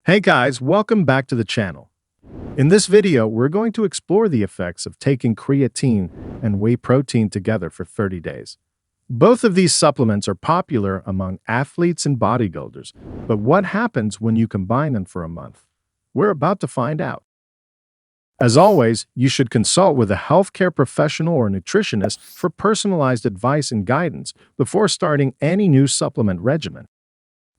Hey guys, welcome back to the channel. In this video, we're going to explore the effects of taking creatine and whey protein together for 30 days. Both of these supplements are popular among athletes and bodybuilders, but what happens when you combine them for a month? We're about to find out. As always, you should consult with a healthcare professional or nutritionist for personalized advice and guidance before starting any new supplement regimen.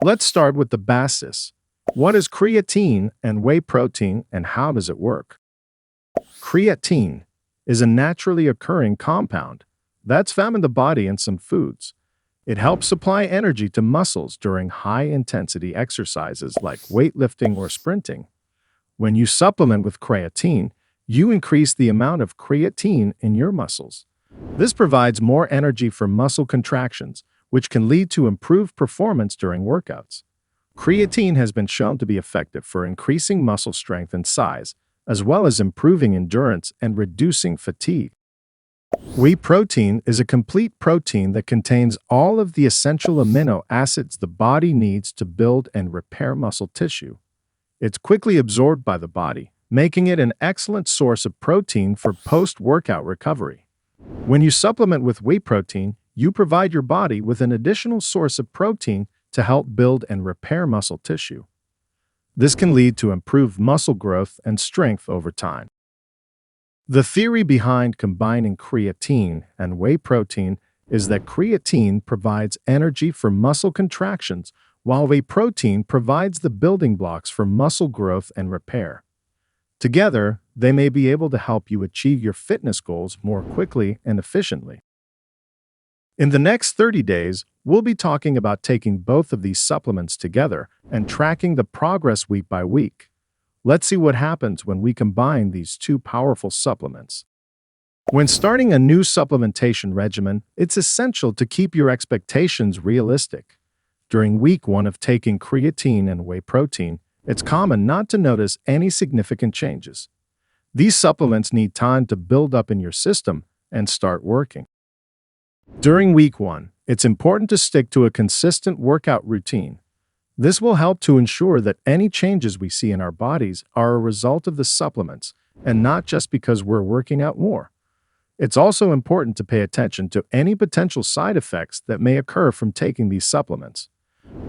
Let's start with the basis. What is creatine and whey protein, and how does it work? Creatine is a naturally occurring compound that's found in the body in some foods. It helps supply energy to muscles during high-intensity exercises like weightlifting or sprinting. When you supplement with creatine, you increase the amount of creatine in your muscles. This provides more energy for muscle contractions, which can lead to improved performance during workouts. Creatine has been shown to be effective for increasing muscle strength and size, as well as improving endurance and reducing fatigue. Whey protein is a complete protein that contains all of the essential amino acids the body needs to build and repair muscle tissue. It's quickly absorbed by the body, making it an excellent source of protein for post-workout recovery. When you supplement with whey protein, you provide your body with an additional source of protein to help build and repair muscle tissue. This can lead to improved muscle growth and strength over time. The theory behind combining creatine and whey protein is that creatine provides energy for muscle contractions, while whey protein provides the building blocks for muscle growth and repair. Together, they may be able to help you achieve your fitness goals more quickly and efficiently. In the next 30 days, we'll be talking about taking both of these supplements together and tracking the progress week by week. Let's see what happens when we combine these two powerful supplements. When starting a new supplementation regimen, it's essential to keep your expectations realistic. During week 1 of taking creatine and whey protein, it's common not to notice any significant changes. These supplements need time to build up in your system and start working. During week 1, it's important to stick to a consistent workout routine. This will help to ensure that any changes we see in our bodies are a result of the supplements and not just because we're working out more. It's also important to pay attention to any potential side effects that may occur from taking these supplements.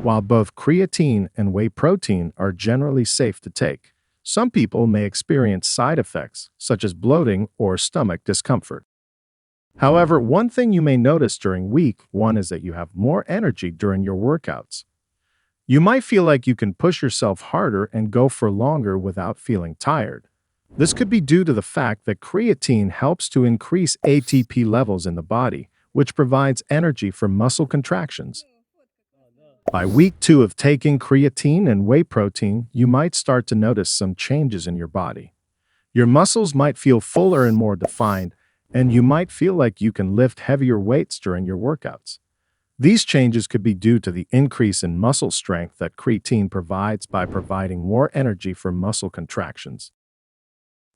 While both creatine and whey protein are generally safe to take, some people may experience side effects such as bloating or stomach discomfort. However, one thing you may notice during week 1 is that you have more energy during your workouts. You might feel like you can push yourself harder and go for longer without feeling tired. This could be due to the fact that creatine helps to increase ATP levels in the body, which provides energy for muscle contractions. By week 2 of taking creatine and whey protein, you might start to notice some changes in your body. Your muscles might feel fuller and more defined, and you might feel like you can lift heavier weights during your workouts. These changes could be due to the increase in muscle strength that creatine provides by providing more energy for muscle contractions.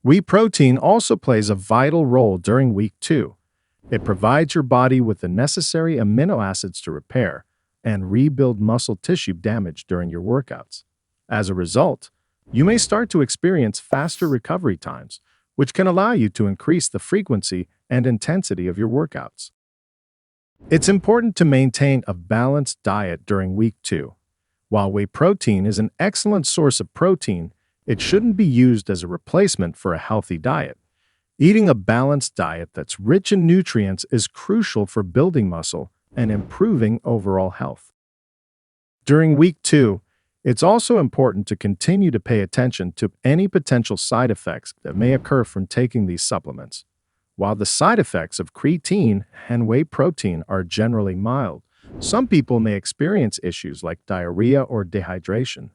Whey protein also plays a vital role during week 2. It provides your body with the necessary amino acids to repair and rebuild muscle tissue damaged during your workouts. As a result, you may start to experience faster recovery times, which can allow you to increase the frequency and intensity of your workouts. It's important to maintain a balanced diet during week 2. While whey protein is an excellent source of protein, it shouldn't be used as a replacement for a healthy diet. Eating a balanced diet that's rich in nutrients is crucial for building muscle and improving overall health. During week 2, it's also important to continue to pay attention to any potential side effects that may occur from taking these supplements. While the side effects of creatine and whey protein are generally mild, some people may experience issues like diarrhea or dehydration.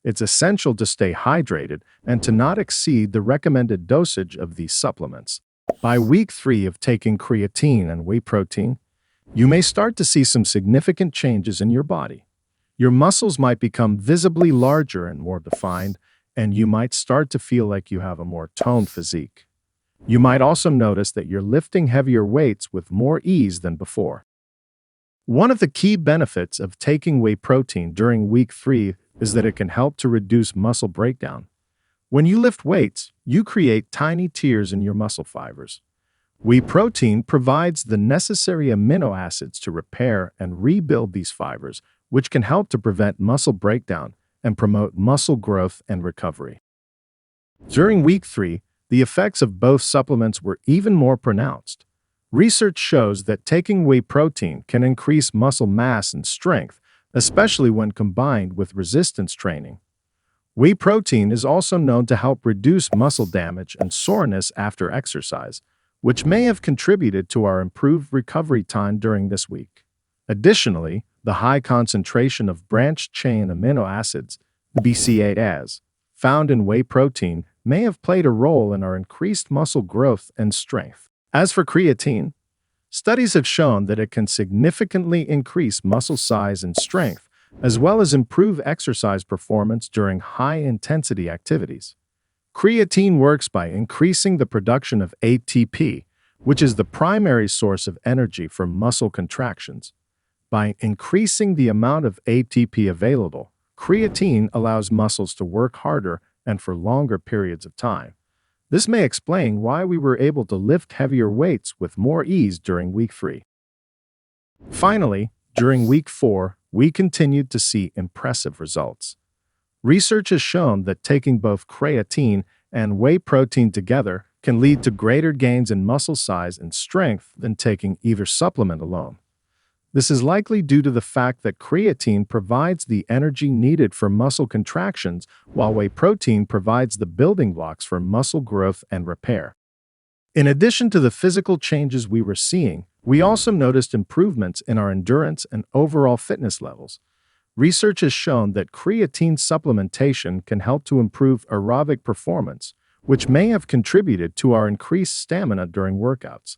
It's essential to stay hydrated and to not exceed the recommended dosage of these supplements. By week 3 of taking creatine and whey protein, you may start to see some significant changes in your body. Your muscles might become visibly larger and more defined, and you might start to feel like you have a more toned physique. You might also notice that you're lifting heavier weights with more ease than before. One of the key benefits of taking whey protein during week 3 is that it can help to reduce muscle breakdown. When you lift weights, you create tiny tears in your muscle fibers. Whey protein provides the necessary amino acids to repair and rebuild these fibers, which can help to prevent muscle breakdown and promote muscle growth and recovery. During week 3, the effects of both supplements were even more pronounced. Research shows that taking whey protein can increase muscle mass and strength, especially when combined with resistance training. Whey protein is also known to help reduce muscle damage and soreness after exercise, which may have contributed to our improved recovery time during this week. Additionally, the high concentration of branched-chain amino acids, BCAAs, found in whey protein may have played a role in our increased muscle growth and strength. As for creatine, studies have shown that it can significantly increase muscle size and strength, as well as improve exercise performance during high-intensity activities. Creatine works by increasing the production of ATP, which is the primary source of energy for muscle contractions. By increasing the amount of ATP available, creatine allows muscles to work harder and for longer periods of time. This may explain why we were able to lift heavier weights with more ease during week 3. Finally, during week 4, we continued to see impressive results. Research has shown that taking both creatine and whey protein together can lead to greater gains in muscle size and strength than taking either supplement alone. This is likely due to the fact that creatine provides the energy needed for muscle contractions, while whey protein provides the building blocks for muscle growth and repair. In addition to the physical changes we were seeing, we also noticed improvements in our endurance and overall fitness levels. Research has shown that creatine supplementation can help to improve aerobic performance, which may have contributed to our increased stamina during workouts.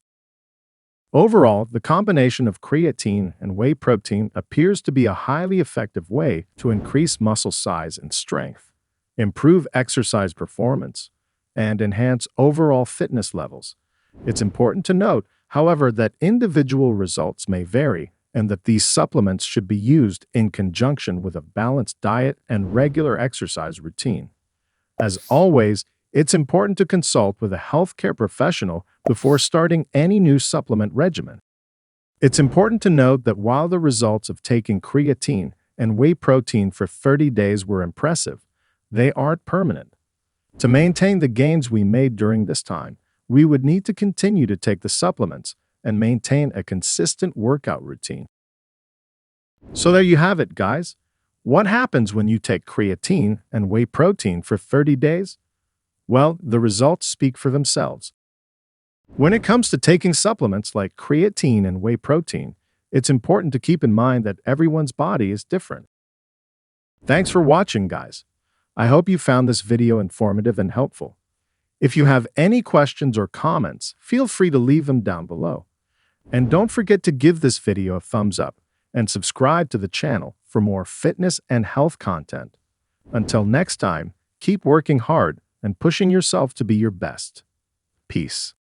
Overall, the combination of creatine and whey protein appears to be a highly effective way to increase muscle size and strength, improve exercise performance, and enhance overall fitness levels. It's important to note, however, that individual results may vary and that these supplements should be used in conjunction with a balanced diet and regular exercise routine. As always, it's important to consult with a healthcare professional before starting any new supplement regimen. It's important to note that while the results of taking creatine and whey protein for 30 days were impressive, they aren't permanent. To maintain the gains we made during this time, we would need to continue to take the supplements and maintain a consistent workout routine. So there you have it, guys. What happens when you take creatine and whey protein for 30 days? Well, the results speak for themselves. When it comes to taking supplements like creatine and whey protein, it's important to keep in mind that everyone's body is different. Thanks for watching, guys. I hope you found this video informative and helpful. If you have any questions or comments, feel free to leave them down below. And don't forget to give this video a thumbs up and subscribe to the channel for more fitness and health content. Until next time, keep working hard and pushing yourself to be your best. Peace.